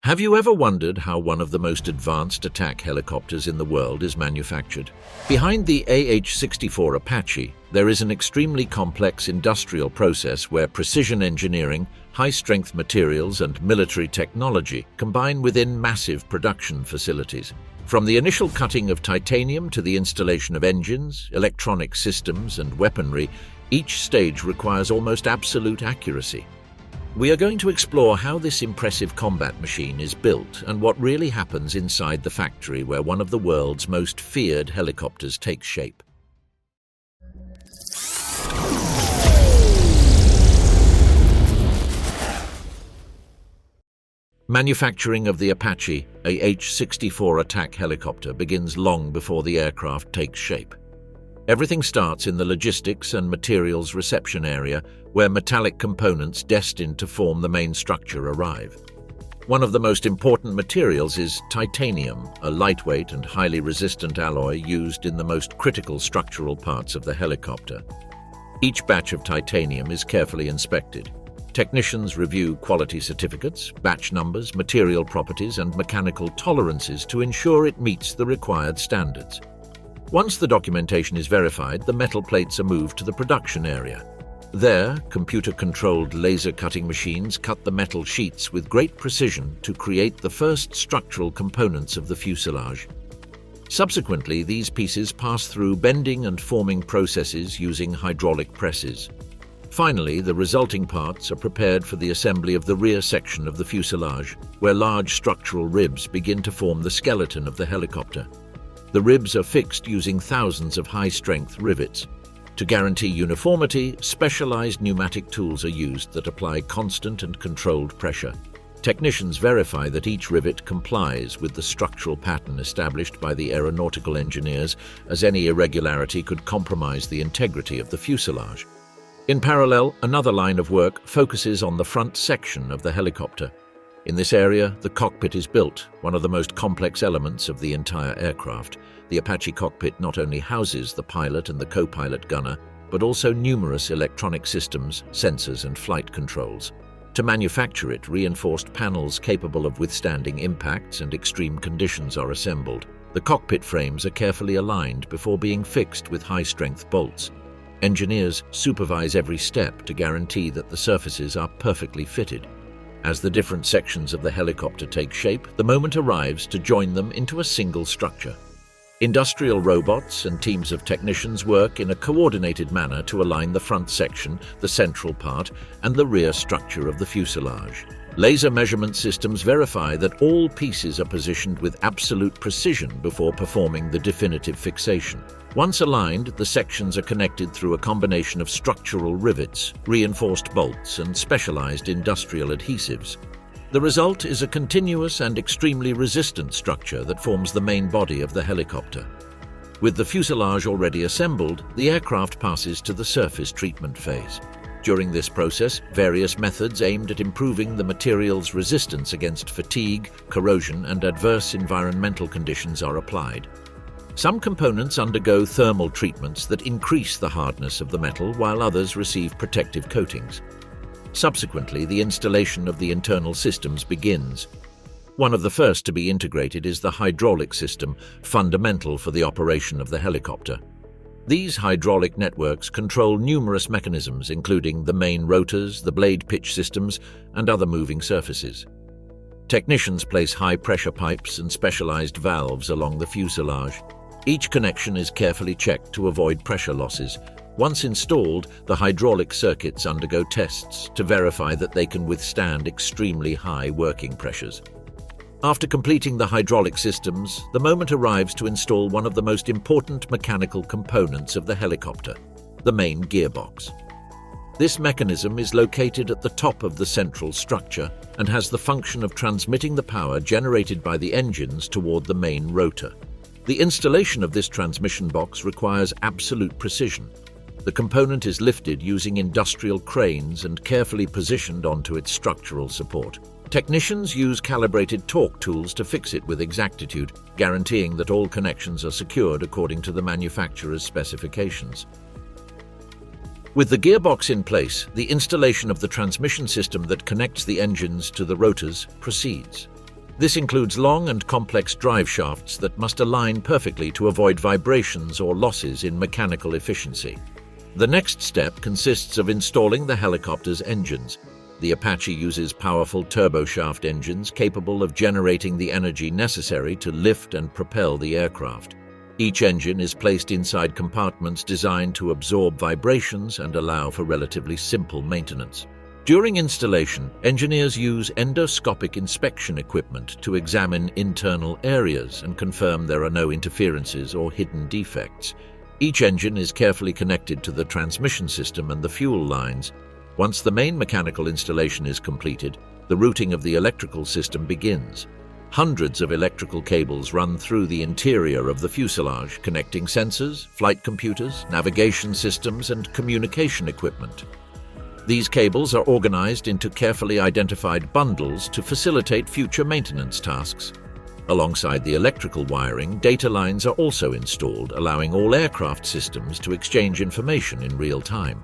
Have you ever wondered how one of the most advanced attack helicopters in the world is manufactured? Behind the AH-64 Apache, there is an extremely complex industrial process where precision engineering, high-strength materials, and military technology combine within massive production facilities. From the initial cutting of titanium to the installation of engines, electronic systems, and weaponry, each stage requires almost absolute accuracy. We are going to explore how this impressive combat machine is built and what really happens inside the factory where one of the world's most feared helicopters takes shape. Manufacturing of the Apache AH-64 attack helicopter begins long before the aircraft takes shape. Everything starts in the logistics and materials reception area, where metallic components destined to form the main structure arrive. One of the most important materials is titanium, a lightweight and highly resistant alloy used in the most critical structural parts of the helicopter. Each batch of titanium is carefully inspected. Technicians review quality certificates, batch numbers, material properties, and mechanical tolerances to ensure it meets the required standards. Once the documentation is verified, the metal plates are moved to the production area. There, computer-controlled laser cutting machines cut the metal sheets with great precision to create the first structural components of the fuselage. Subsequently, these pieces pass through bending and forming processes using hydraulic presses. Finally, the resulting parts are prepared for the assembly of the rear section of the fuselage, where large structural ribs begin to form the skeleton of the helicopter. The ribs are fixed using thousands of high-strength rivets. To guarantee uniformity, specialized pneumatic tools are used that apply constant and controlled pressure. Technicians verify that each rivet complies with the structural pattern established by the aeronautical engineers, as any irregularity could compromise the integrity of the fuselage. In parallel, another line of work focuses on the front section of the helicopter. In this area, the cockpit is built, one of the most complex elements of the entire aircraft. The Apache cockpit not only houses the pilot and the co-pilot gunner, but also numerous electronic systems, sensors, and flight controls. To manufacture it, reinforced panels capable of withstanding impacts and extreme conditions are assembled. The cockpit frames are carefully aligned before being fixed with high-strength bolts. Engineers supervise every step to guarantee that the surfaces are perfectly fitted. As the different sections of the helicopter take shape, the moment arrives to join them into a single structure. Industrial robots and teams of technicians work in a coordinated manner to align the front section, the central part, and the rear structure of the fuselage. Laser measurement systems verify that all pieces are positioned with absolute precision before performing the definitive fixation. Once aligned, the sections are connected through a combination of structural rivets, reinforced bolts, and specialized industrial adhesives. The result is a continuous and extremely resistant structure that forms the main body of the helicopter. With the fuselage already assembled, the aircraft passes to the surface treatment phase. During this process, various methods aimed at improving the material's resistance against fatigue, corrosion, and adverse environmental conditions are applied. Some components undergo thermal treatments that increase the hardness of the metal, while others receive protective coatings. Subsequently, the installation of the internal systems begins. One of the first to be integrated is the hydraulic system, fundamental for the operation of the helicopter. These hydraulic networks control numerous mechanisms, including the main rotors, the blade pitch systems, and other moving surfaces. Technicians place high-pressure pipes and specialized valves along the fuselage. Each connection is carefully checked to avoid pressure losses. Once installed, the hydraulic circuits undergo tests to verify that they can withstand extremely high working pressures. After completing the hydraulic systems, the moment arrives to install one of the most important mechanical components of the helicopter, the main gearbox. This mechanism is located at the top of the central structure and has the function of transmitting the power generated by the engines toward the main rotor. The installation of this transmission box requires absolute precision. The component is lifted using industrial cranes and carefully positioned onto its structural support. Technicians use calibrated torque tools to fix it with exactitude, guaranteeing that all connections are secured according to the manufacturer's specifications. With the gearbox in place, the installation of the transmission system that connects the engines to the rotors proceeds. This includes long and complex drive shafts that must align perfectly to avoid vibrations or losses in mechanical efficiency. The next step consists of installing the helicopter's engines. The Apache uses powerful turboshaft engines capable of generating the energy necessary to lift and propel the aircraft. Each engine is placed inside compartments designed to absorb vibrations and allow for relatively simple maintenance. During installation, engineers use endoscopic inspection equipment to examine internal areas and confirm there are no interferences or hidden defects. Each engine is carefully connected to the transmission system and the fuel lines. Once the main mechanical installation is completed, the routing of the electrical system begins. Hundreds of electrical cables run through the interior of the fuselage, connecting sensors, flight computers, navigation systems, and communication equipment. These cables are organized into carefully identified bundles to facilitate future maintenance tasks. Alongside the electrical wiring, data lines are also installed, allowing all aircraft systems to exchange information in real time.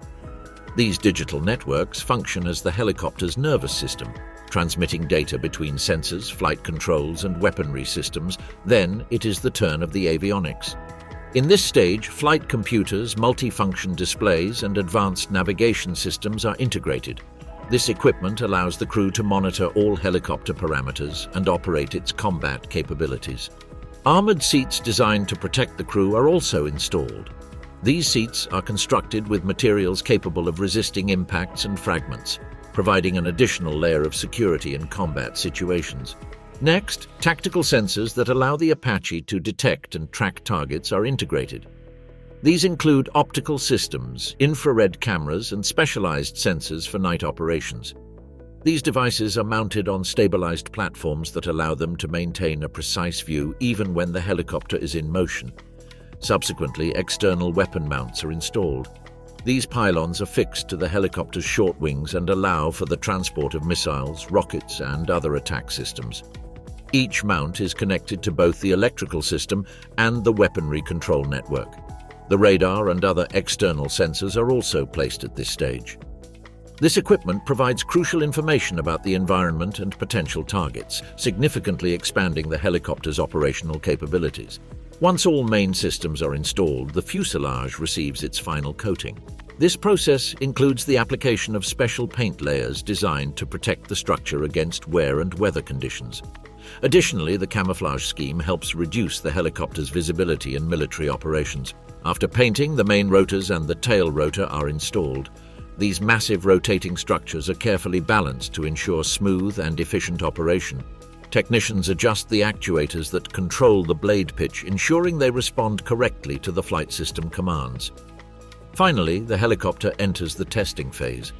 These digital networks function as the helicopter's nervous system, transmitting data between sensors, flight controls, and weaponry systems. Then it is the turn of the avionics. In this stage, flight computers, multifunction displays, and advanced navigation systems are integrated. This equipment allows the crew to monitor all helicopter parameters and operate its combat capabilities. Armored seats designed to protect the crew are also installed. These seats are constructed with materials capable of resisting impacts and fragments, providing an additional layer of security in combat situations. Next, tactical sensors that allow the Apache to detect and track targets are integrated. These include optical systems, infrared cameras, and specialized sensors for night operations. These devices are mounted on stabilized platforms that allow them to maintain a precise view even when the helicopter is in motion. Subsequently, external weapon mounts are installed. These pylons are fixed to the helicopter's short wings and allow for the transport of missiles, rockets, and other attack systems. Each mount is connected to both the electrical system and the weaponry control network. The radar and other external sensors are also placed at this stage. This equipment provides crucial information about the environment and potential targets, significantly expanding the helicopter's operational capabilities. Once all main systems are installed, the fuselage receives its final coating. This process includes the application of special paint layers designed to protect the structure against wear and weather conditions. Additionally, the camouflage scheme helps reduce the helicopter's visibility in military operations. After painting, the main rotors and the tail rotor are installed. These massive rotating structures are carefully balanced to ensure smooth and efficient operation. Technicians adjust the actuators that control the blade pitch, ensuring they respond correctly to the flight system commands. Finally, the helicopter enters the testing phase.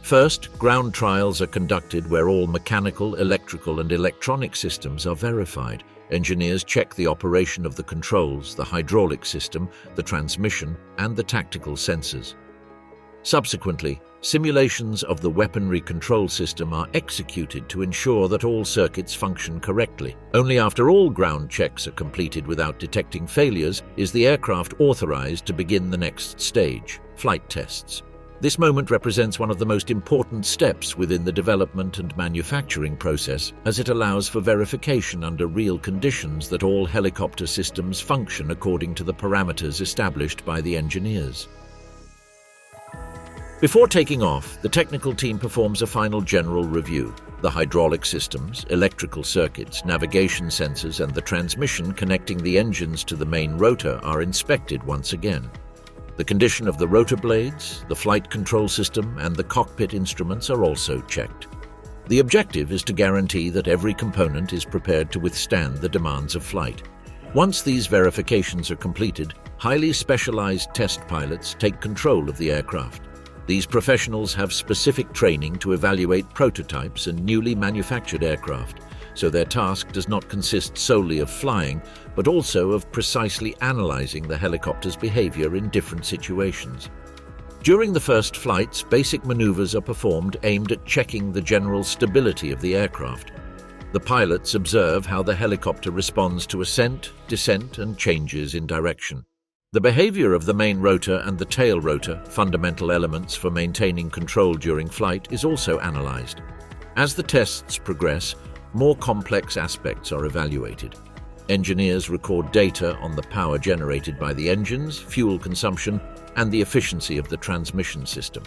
First, ground trials are conducted where all mechanical, electrical, and electronic systems are verified. Engineers check the operation of the controls, the hydraulic system, the transmission, and the tactical sensors. Subsequently, simulations of the weaponry control system are executed to ensure that all circuits function correctly. Only after all ground checks are completed without detecting failures is the aircraft authorized to begin the next stage, flight tests. This moment represents one of the most important steps within the development and manufacturing process, as it allows for verification under real conditions that all helicopter systems function according to the parameters established by the engineers. Before taking off, the technical team performs a final general review. The hydraulic systems, electrical circuits, navigation sensors, and the transmission connecting the engines to the main rotor are inspected once again. The condition of the rotor blades, the flight control system, and the cockpit instruments are also checked. The objective is to guarantee that every component is prepared to withstand the demands of flight. Once these verifications are completed, highly specialized test pilots take control of the aircraft. These professionals have specific training to evaluate prototypes and newly manufactured aircraft, so their task does not consist solely of flying, but also of precisely analyzing the helicopter's behavior in different situations. During the first flights, basic maneuvers are performed aimed at checking the general stability of the aircraft. The pilots observe how the helicopter responds to ascent, descent, and changes in direction. The behavior of the main rotor and the tail rotor, fundamental elements for maintaining control during flight, is also analyzed. As the tests progress, more complex aspects are evaluated. Engineers record data on the power generated by the engines, fuel consumption, and the efficiency of the transmission system.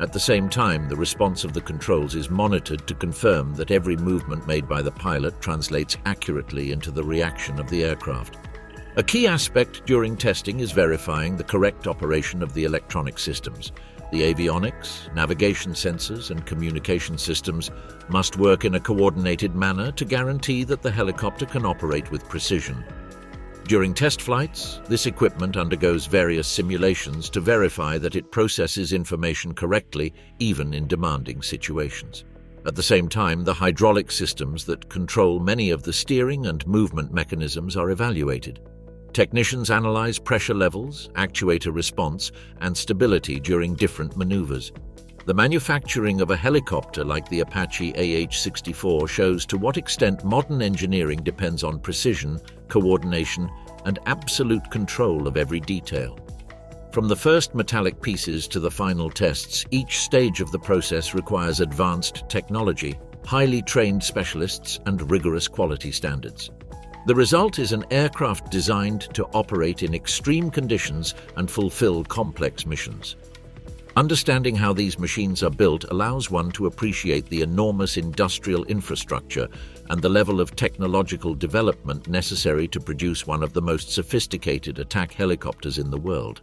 At the same time, the response of the controls is monitored to confirm that every movement made by the pilot translates accurately into the reaction of the aircraft. A key aspect during testing is verifying the correct operation of the electronic systems. The avionics, navigation sensors, and communication systems must work in a coordinated manner to guarantee that the helicopter can operate with precision. During test flights, this equipment undergoes various simulations to verify that it processes information correctly, even in demanding situations. At the same time, the hydraulic systems that control many of the steering and movement mechanisms are evaluated. Technicians analyze pressure levels, actuator response, and stability during different maneuvers. The manufacturing of a helicopter like the Apache AH-64 shows to what extent modern engineering depends on precision, coordination, and absolute control of every detail. From the first metallic pieces to the final tests, each stage of the process requires advanced technology, highly trained specialists, and rigorous quality standards. The result is an aircraft designed to operate in extreme conditions and fulfill complex missions. Understanding how these machines are built allows one to appreciate the enormous industrial infrastructure and the level of technological development necessary to produce one of the most sophisticated attack helicopters in the world.